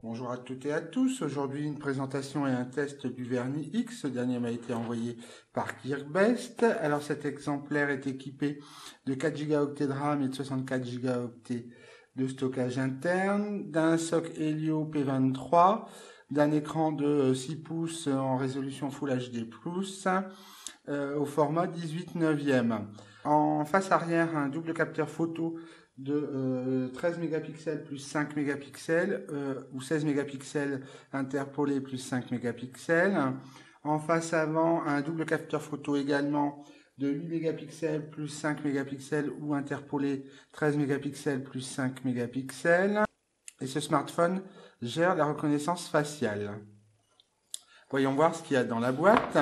Bonjour à toutes et à tous. Aujourd'hui, une présentation et un test du vernis X. Ce dernier m'a été envoyé par Gearbest. Alors, cet exemplaire est équipé de 4 Go de RAM et de 64 Go de stockage interne, d'un SOC Helio P23, d'un écran de 6 pouces en résolution Full HD+, au format 18/9. En face arrière, un double capteur photo de 13 mégapixels plus 5 mégapixels ou 16 mégapixels interpolé plus 5 mégapixels. En face avant, un double capteur photo également de 8 mégapixels plus 5 mégapixels ou interpolé 13 mégapixels plus 5 mégapixels. Et ce smartphone gère la reconnaissance faciale. Voyons voir ce qu'il y a dans la boîte.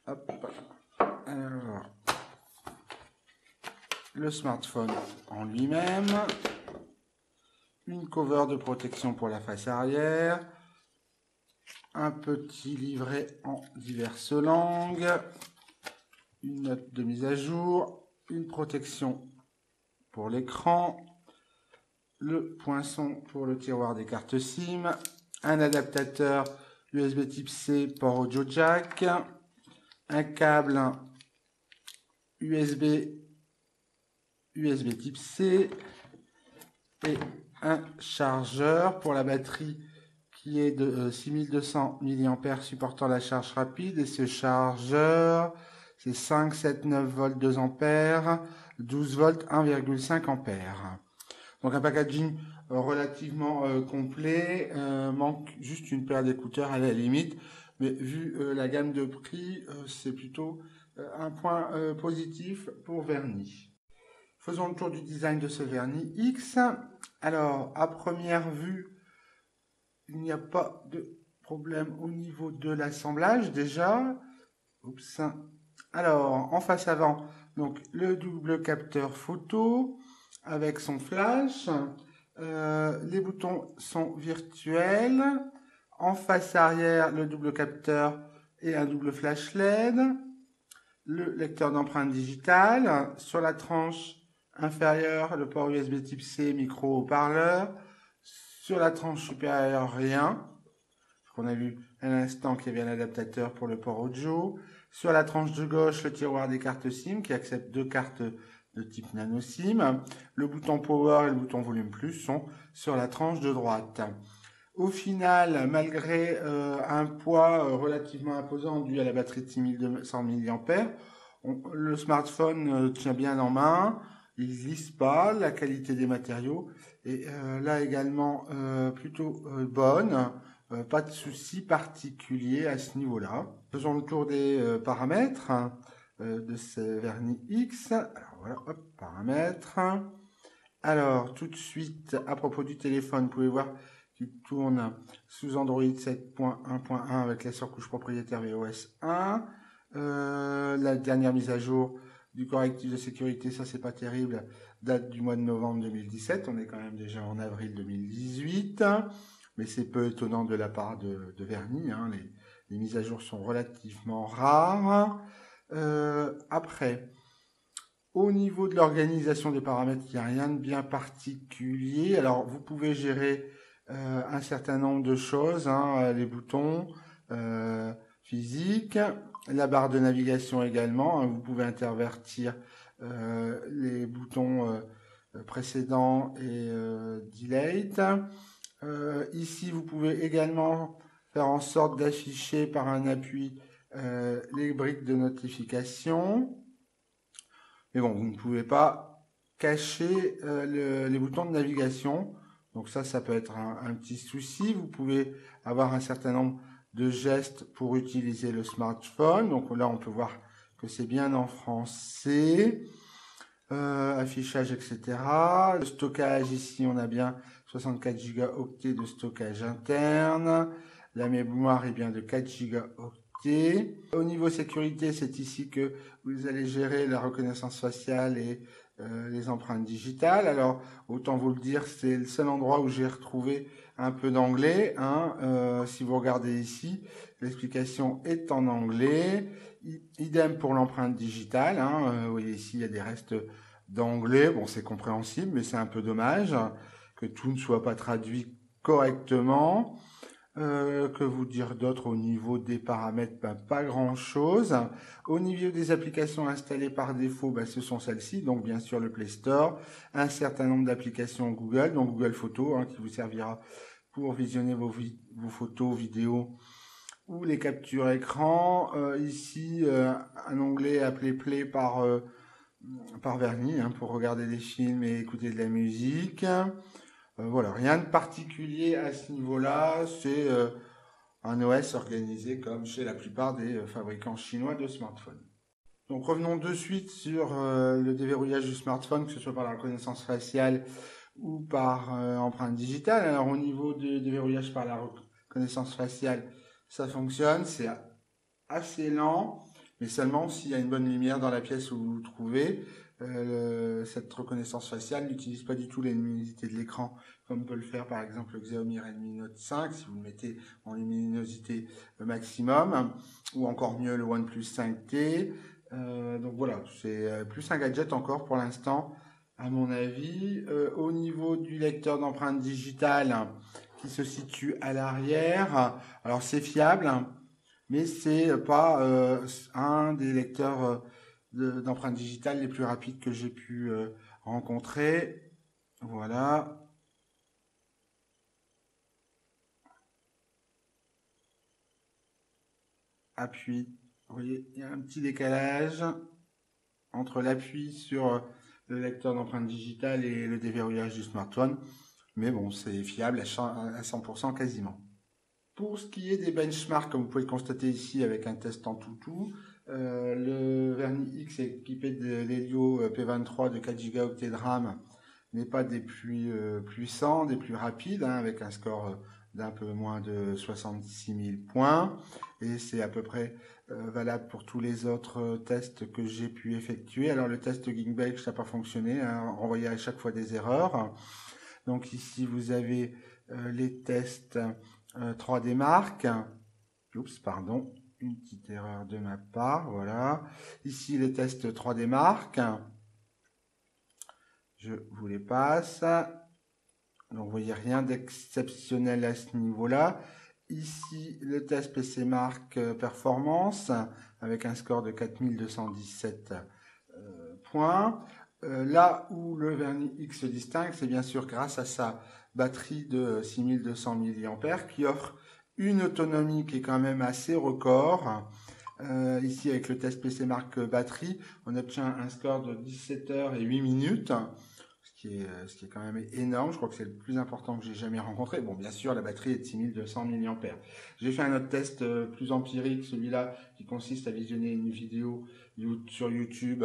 Hop. Alors, le smartphone en lui-même, une cover de protection pour la face arrière, un petit livret en diverses langues, une note de mise à jour, une protection pour l'écran, le poinçon pour le tiroir des cartes SIM, un adaptateur USB type C port audio jack, un câble USB type C et un chargeur pour la batterie qui est de 6200 mAh supportant la charge rapide. Et ce chargeur, c'est 5, 7, 9 volts 2 ampères, 12 volts 1,5 ampères. Donc un packaging relativement complet, manque juste une paire d'écouteurs à la limite, mais vu la gamme de prix, c'est plutôt un point positif pour vernis. Faisons le tour du design de ce vernis X. Alors, à première vue, il n'y a pas de problème au niveau de l'assemblage déjà. Oups. Alors, en face avant, donc le double capteur photo avec son flash. Les boutons sont virtuels. En face arrière, le double capteur et un double flash LED. Le lecteur d'empreintes digitales. Sur la tranche inférieure, le port USB type C, micro haut-parleur. Sur la tranche supérieure, rien. On a vu à l'instant qu'il y avait un adaptateur pour le port audio. Sur la tranche de gauche, le tiroir des cartes SIM qui accepte 2 cartes de type nano SIM. Le bouton Power et le bouton Volume Plus sont sur la tranche de droite. Au final, malgré un poids relativement imposant dû à la batterie de 6200 mAh, le smartphone tient bien en main. Il ne glisse pas, la qualité des matériaux est là également plutôt bonne. Pas de souci particulier à ce niveau-là. Faisons le tour des paramètres de ce vernis X. Alors voilà, hop, paramètres. Alors, tout de suite, à propos du téléphone, vous pouvez voir qu'il tourne sous Android 7.1.1 avec la surcouche propriétaire VOS 1. La dernière mise à jour du correctif de sécurité, ça c'est pas terrible, date du mois de novembre 2017. On est quand même déjà en avril 2018. Mais c'est peu étonnant de la part de vernis. Hein. Les mises à jour sont relativement rares. Après, au niveau de l'organisation des paramètres, il n'y a rien de bien particulier. Alors, vous pouvez gérer un certain nombre de choses, hein, les boutons physiques, la barre de navigation également. Hein, vous pouvez intervertir les boutons précédents et delete. Ici, vous pouvez également faire en sorte d'afficher par un appui les briques de notification. Mais bon, vous ne pouvez pas cacher les boutons de navigation. Donc ça peut être un petit souci. Vous pouvez avoir un certain nombre de gestes pour utiliser le smartphone. Donc là, on peut voir que c'est bien en français. Affichage, etc. Le stockage, ici, on a bien 64 Go de stockage interne. La mémoire est bien de 4 Go. Au niveau sécurité, c'est ici que vous allez gérer la reconnaissance faciale et les empreintes digitales. Alors, autant vous le dire, c'est le seul endroit où j'ai retrouvé un peu d'anglais. Si vous regardez ici, l'explication est en anglais. Idem pour l'empreinte digitale. Vous voyez ici, il y a des restes d'anglais. Bon, c'est compréhensible, mais c'est un peu dommage que tout ne soit pas traduit correctement. Que vous dire d'autre au niveau des paramètres? Pas grand chose. Au niveau des applications installées par défaut, ce sont celles-ci, donc bien sûr le Play Store, un certain nombre d'applications Google, donc Google Photos, qui vous servira pour visionner vos photos, vidéos ou les captures écran. Ici, un onglet appelé Play par vernis, pour regarder des films et écouter de la musique. Voilà, rien de particulier à ce niveau-là, c'est un OS organisé comme chez la plupart des fabricants chinois de smartphones. Donc revenons de suite sur le déverrouillage du smartphone, que ce soit par la reconnaissance faciale ou par empreinte digitale. Alors au niveau du déverrouillage par la reconnaissance faciale, ça fonctionne, c'est assez lent, mais seulement s'il y a une bonne lumière dans la pièce où vous vous trouvez. Cette reconnaissance faciale n'utilise pas du tout la luminosité de l'écran comme peut le faire par exemple le Xiaomi Redmi Note 5 si vous le mettez en luminosité maximum, ou encore mieux le OnePlus 5T. Donc voilà, c'est plus un gadget encore pour l'instant à mon avis. Au niveau du lecteur d'empreintes digitales qui se situe à l'arrière, alors c'est fiable, mais c'est pas un des lecteurs d'empreintes digitales les plus rapides que j'ai pu rencontrer. Voilà. Appui. Vous voyez, il y a un petit décalage entre l'appui sur le lecteur d'empreintes digitales et le déverrouillage du smartphone. Mais bon, c'est fiable à 100% quasiment. Pour ce qui est des benchmarks, comme vous pouvez le constater ici avec un test en tout, le Verni X est équipé de l'Helio P23 de 4 Go de RAM, n'est pas des plus puissants, des plus rapides, avec un score d'un peu moins de 66 000 points. Et c'est à peu près valable pour tous les autres tests que j'ai pu effectuer. Alors le test Geekbench n'a pas fonctionné, envoyé à chaque fois des erreurs. Donc ici vous avez les tests 3D Mark. Oups, pardon, une petite erreur de ma part, voilà. Ici les tests 3D Mark. Je vous les passe. Donc vous voyez rien d'exceptionnel à ce niveau-là. Ici le test PC Mark Performance avec un score de 4217 points. Là où le Verni X se distingue, c'est bien sûr grâce à sa batterie de 6200 mAh qui offre une autonomie qui est quand même assez record. Ici avec le test PC Mark batterie, on obtient un score de 17 heures et 8 minutes. Ce qui est quand même énorme. Je crois que c'est le plus important que j'ai jamais rencontré. Bon, bien sûr, la batterie est de 6200 mAh. J'ai fait un autre test plus empirique, celui-là qui consiste à visionner une vidéo sur YouTube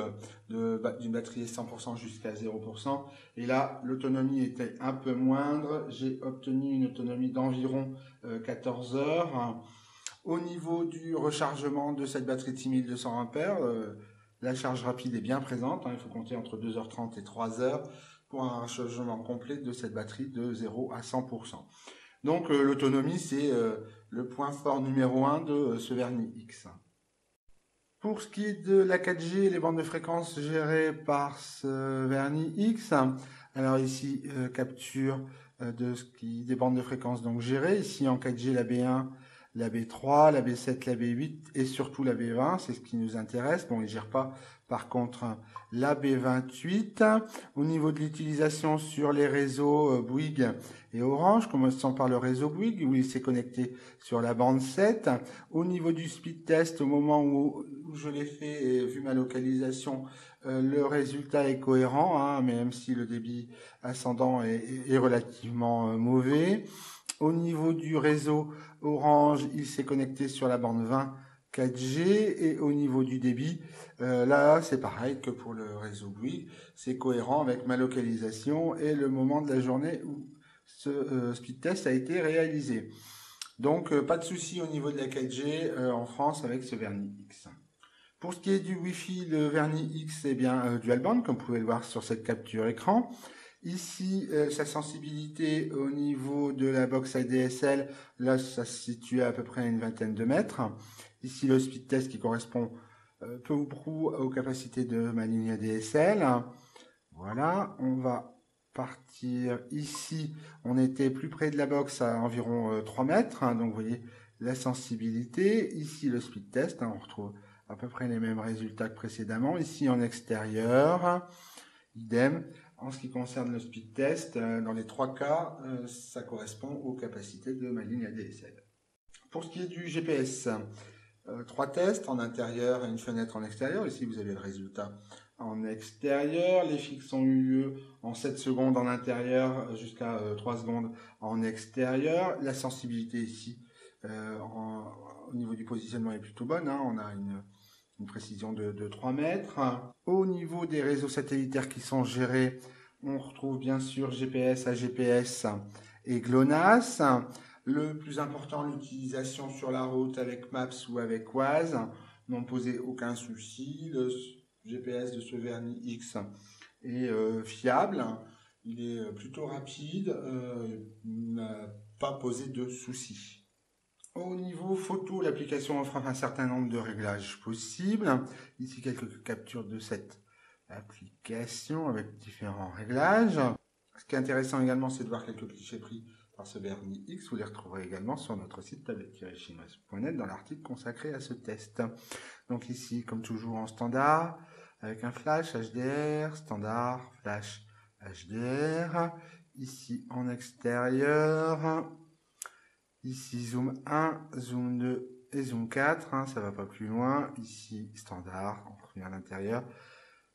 d'une batterie 100% jusqu'à 0%. Et là, l'autonomie était un peu moindre. J'ai obtenu une autonomie d'environ 14 heures. Au niveau du rechargement de cette batterie de 6200 mAh, la charge rapide est bien présente. Il faut compter entre 2h30 et 3h pour un rechargement complet de cette batterie de 0 à 100%. Donc l'autonomie, c'est le point fort numéro 1 de ce Verni X. Pour ce qui est de la 4G et les bandes de fréquences gérées par ce Verni X, alors ici capture des bandes de fréquences donc gérées. Ici en 4G la B1, la B3, la B7, la B8 et surtout la B20, c'est ce qui nous intéresse. Bon, il ne gère pas par contre la B28. Au niveau de l'utilisation sur les réseaux Bouygues et Orange, commençons par le réseau Bouygues où il s'est connecté sur la bande 7. Au niveau du speed test, au moment où je l'ai fait et vu ma localisation, le résultat est cohérent, même si le débit ascendant est relativement mauvais. Au niveau du réseau Orange, il s'est connecté sur la bande 20 4G et au niveau du débit, là c'est pareil que pour le réseau Bouygues, c'est cohérent avec ma localisation et le moment de la journée où ce speed test a été réalisé. Donc pas de souci au niveau de la 4G en France avec ce Verni X. Pour ce qui est du Wi-Fi, le Verni X est bien dual band, comme vous pouvez le voir sur cette capture écran. Ici, sa sensibilité au niveau de la box ADSL, là, ça se situe à peu près à une vingtaine de mètres. Ici, le speed test qui correspond peu ou prou aux capacités de ma ligne ADSL. Voilà, on va partir ici. On était plus près de la box à environ 3 mètres. Donc, vous voyez la sensibilité. Ici, le speed test. On retrouve à peu près les mêmes résultats que précédemment. Ici, en extérieur, idem. En ce qui concerne le speed test, dans les 3 cas, ça correspond aux capacités de ma ligne ADSL. Pour ce qui est du GPS, 3 tests en intérieur et une fenêtre en extérieur. Ici, vous avez le résultat en extérieur. Les fixes ont eu lieu en 7 secondes en intérieur jusqu'à 3 secondes en extérieur. La sensibilité ici, au niveau du positionnement est plutôt bonne. On a une précision de 3 mètres. Au niveau des réseaux satellitaires qui sont gérés, on retrouve bien sûr GPS, AGPS et GLONASS. Le plus important, l'utilisation sur la route avec Maps ou avec Waze n'ont posé aucun souci. Le GPS de ce Verni X est fiable, il est plutôt rapide, n'a pas posé de soucis. Au niveau photo, l'application offre un certain nombre de réglages possibles. Ici, quelques captures de cette application avec différents réglages. Ce qui est intéressant également, c'est de voir quelques clichés pris par ce Verni X. Vous les retrouverez également sur notre site tablette-chinoise.net dans l'article consacré à ce test. Donc ici, comme toujours en standard, avec un flash HDR, standard, flash HDR. Ici en extérieur. Ici, zoom 1, zoom 2 et zoom 4, ça va pas plus loin. Ici, standard, on revient à l'intérieur.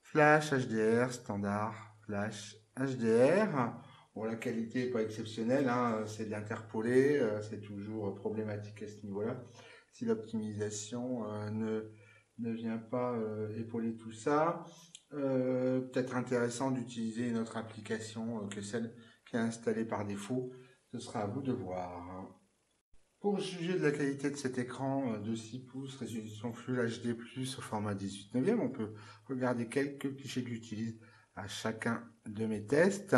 Flash, HDR, standard, flash, HDR. Bon, la qualité n'est pas exceptionnelle, c'est de l'interpolé, c'est toujours problématique à ce niveau-là. Si l'optimisation ne vient pas épauler tout ça, peut-être intéressant d'utiliser une autre application que celle qui est installée par défaut. Ce sera à vous de voir. Pour juger de la qualité de cet écran de 6 pouces, résolution Full HD+, au format 18/9, on peut regarder quelques clichés que j'utilise à chacun de mes tests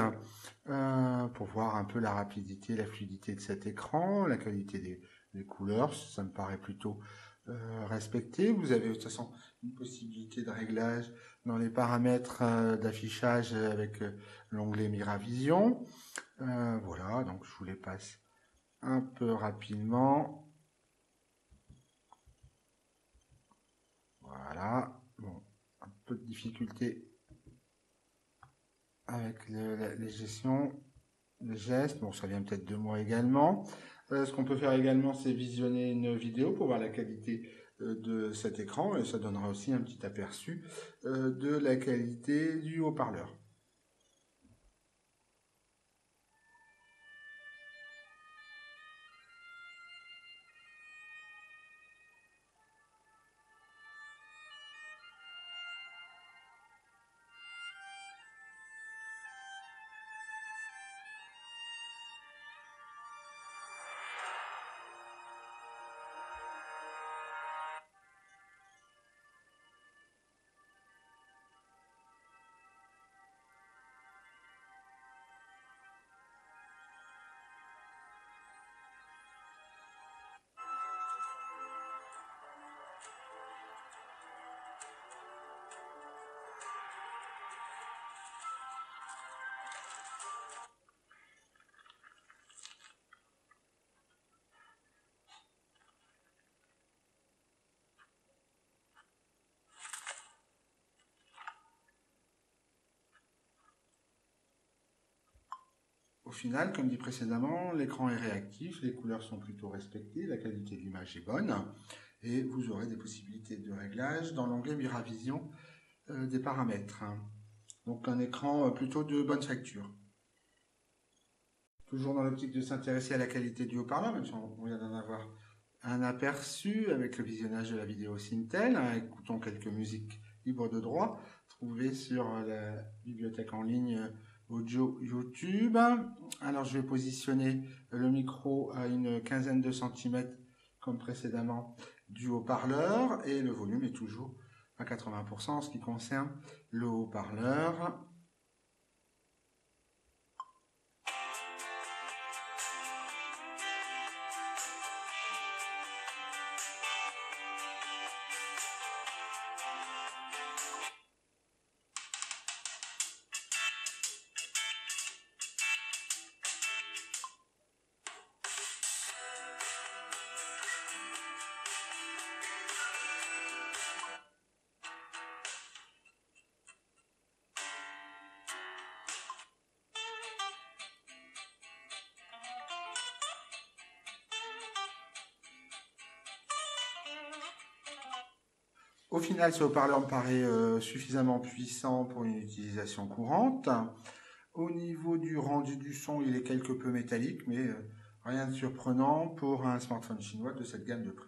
pour voir un peu la rapidité, la fluidité de cet écran, la qualité des couleurs, ça me paraît plutôt respecté. Vous avez de toute façon une possibilité de réglage dans les paramètres d'affichage avec l'onglet Miravision. Voilà, donc je vous les passe un peu rapidement. Voilà. Bon, un peu de difficulté avec les gestions, les gestes. Bon, ça vient peut-être de moi également. Ce qu'on peut faire également, c'est visionner une vidéo pour voir la qualité de cet écran. Et ça donnera aussi un petit aperçu de la qualité du haut-parleur. Au final, comme dit précédemment, l'écran est réactif, les couleurs sont plutôt respectées, la qualité de l'image est bonne et vous aurez des possibilités de réglage dans l'onglet Miravision des paramètres. Donc un écran plutôt de bonne facture. Toujours dans l'optique de s'intéresser à la qualité du haut-parleur, même si on vient d'en avoir un aperçu avec le visionnage de la vidéo Syntel. Écoutons quelques musiques libres de droit trouvées sur la bibliothèque en ligne audio YouTube. Alors je vais positionner le micro à une quinzaine de centimètres comme précédemment du haut-parleur et le volume est toujours à 80% en ce qui concerne le haut-parleur. Au final, ce haut-parleur me paraît suffisamment puissant pour une utilisation courante. Au niveau du rendu du son, il est quelque peu métallique, mais rien de surprenant pour un smartphone chinois de cette gamme de prix.